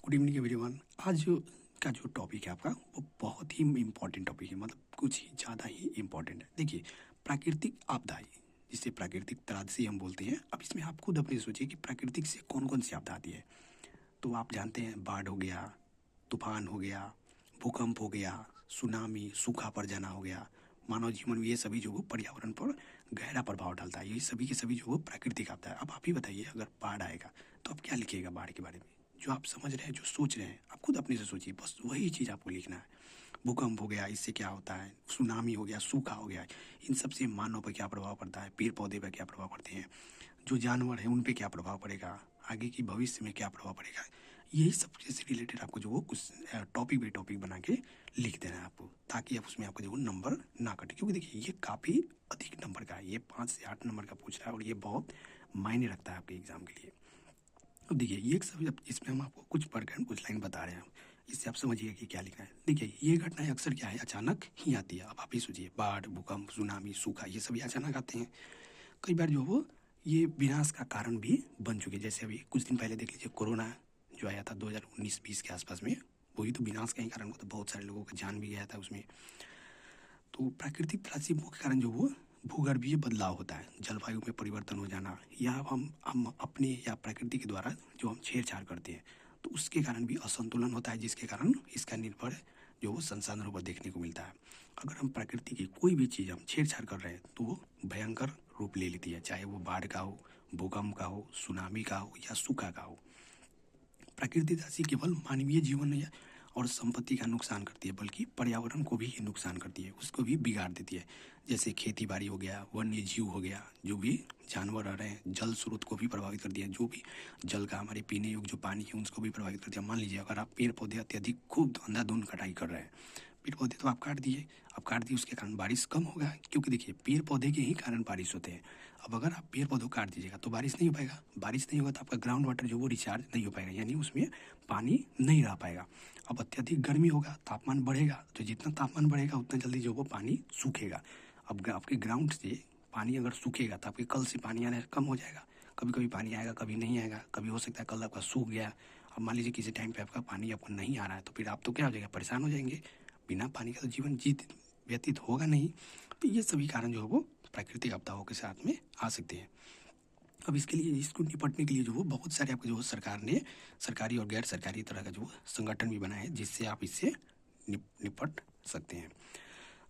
Good evening everyone. आज का जो टॉपिक है आपका वो बहुत ही इम्पोर्टेंट टॉपिक है, मतलब कुछ ही ज़्यादा ही इम्पोर्टेंट है। देखिए, प्राकृतिक आपदाएं, जिसे प्राकृतिक त्रासदी हम बोलते हैं। अब इसमें आप खुद अपने सोचिए कि प्राकृतिक से कौन कौन सी आपदा आती है। तो आप जानते हैं, बाढ़ हो गया, तूफान हो गया, भूकंप हो गया, सुनामी, सूखा पड़ जाना हो गया, मानव जीवन में ये सभी जो वो पर्यावरण पर गहरा प्रभाव डालता है। ये सभी के सभी जो वो प्राकृतिक आपदा है। अब आप ही बताइए, अगर बाढ़ आएगा तो आप क्या लिखिएगा बाढ़ के बारे में? जो आप समझ रहे हैं, जो सोच रहे हैं, आप खुद अपने से सोचिए, बस वही चीज़ आपको लिखना है। भूकंप हो गया, इससे क्या होता है, सुनामी हो गया, सूखा हो गया, इन सब से मानव पर क्या प्रभाव पड़ता है, पेड़ पौधे पर क्या प्रभाव पड़ते हैं, जो जानवर हैं उन पे क्या प्रभाव पड़ेगा, आगे की भविष्य में क्या प्रभाव पड़ेगा। यही सब से रिलेटेड आपको जो वो कुछ टॉपिक बाई टॉपिक बना के लिख देना है आपको, ताकि आप उसमें आपका जो वो नंबर ना कटे। क्योंकि देखिए, ये काफ़ी अधिक नंबर का है, ये 5 से 8 नंबर का पूछ रहा है और ये बहुत मायने रखता है आपके एग्जाम के लिए। अब देखिए, ये एक सब इसमें हम आपको कुछ पढ़कर कुछ लाइन बता रहे हैं, इससे आप समझिए कि क्या लिखना है। देखिए, ये घटनाएं अक्सर क्या है, अचानक ही आती है। अब आप ही सोचिए, बाढ़, भूकंप, सुनामी, सूखा, ये सभी अचानक आते हैं। कई बार जो वो ये विनाश का कारण भी बन चुके हैं। जैसे अभी कुछ दिन पहले देख लीजिए, कोरोना जो आया था 2019-20 के आसपास में, वही तो विनाश का ही कारण हुआ था। बहुत सारे लोगों का जान भी गया था उसमें। तो प्राकृतिक त्रासदी मुख्य कारण जो वो भूगर्भीय बदलाव होता है, जलवायु में परिवर्तन हो जाना, या हम अपने या प्रकृति के द्वारा जो हम छेड़छाड़ करते हैं, तो उसके कारण भी असंतुलन होता है, जिसके कारण इसका निर्भर जो वो संसाधनों पर देखने को मिलता है। अगर हम प्रकृति की कोई भी चीज़ हम छेड़छाड़ कर रहे हैं तो वो भयंकर रूप ले लेती है, चाहे वो बाढ़ का हो, भूकंप का हो, सुनामी का हो या सूखा का हो। प्रकृति राशि केवल मानवीय जीवन या और संपत्ति का नुकसान करती है, बल्कि पर्यावरण को भी नुकसान करती है, उसको भी बिगाड़ देती है। जैसे खेती बाड़ी हो गया, वन्य जीव हो गया, जो भी जानवर रह रहे हैं, जल स्रोत को भी प्रभावित कर दिया। जो भी जल का हमारे पीने योग्य जो पानी है उसको भी प्रभावित कर दिया। मान लीजिए, अगर आप पेड़ पौधे अत्यधिक खूब अंधाधुंध कटाई कर रहे हैं, पेड़ पौधे तो आप काट दिए, अब काट दिए, उसके कारण बारिश कम होगा। क्योंकि देखिए, पेड़ पौधे के ही कारण बारिश होते हैं। अब अगर आप पेड़ पौधों काट दीजिएगा तो बारिश नहीं हो पाएगा, बारिश नहीं होगा तो आपका ग्राउंड वाटर जो वो रिचार्ज नहीं हो पाएगा, यानी उसमें पानी नहीं रह पाएगा। अब अत्यधिक गर्मी होगा, तापमान बढ़ेगा, तो जितना तापमान बढ़ेगा उतना जल्दी जो वो पानी सूखेगा। अब आपके ग्राउंड से पानी अगर सूखेगा तो आपके कल से पानी आना कम हो जाएगा। कभी कभी पानी आएगा, कभी नहीं आएगा, कभी हो सकता है कल आपका सूख गया। अब मान लीजिए किसी टाइम पे आपका पानी आपको नहीं आ रहा है, तो फिर आप तो क्या हो जाएगा, परेशान हो जाएंगे। बिना पानी का तो जीवन व्यतीत होगा नहीं। तो ये सभी कारण जो है वो प्राकृतिक आपदाओं के साथ में आ सकते हैं। अब इसके लिए, इसको निपटने के लिए जो वो बहुत सारे आपके जो सरकार ने सरकारी और गैर सरकारी तरह का जो संगठन भी बनाए हैं, जिससे आप इससे निपट सकते हैं।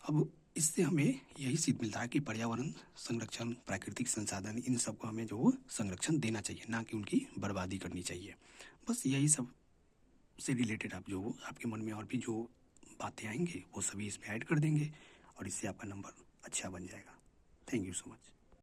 अब इससे हमें यही सीख मिलता है कि पर्यावरण संरक्षण, प्राकृतिक संसाधन, इन सबको हमें जो वो संरक्षण देना चाहिए, ना कि उनकी बर्बादी करनी चाहिए। बस यही सब से रिलेटेड आप जो वो आपके मन में और भी जो बातें आएंगे वो सभी इसमें ऐड कर देंगे और इससे आपका नंबर अच्छा बन जाएगा। Thank you so much.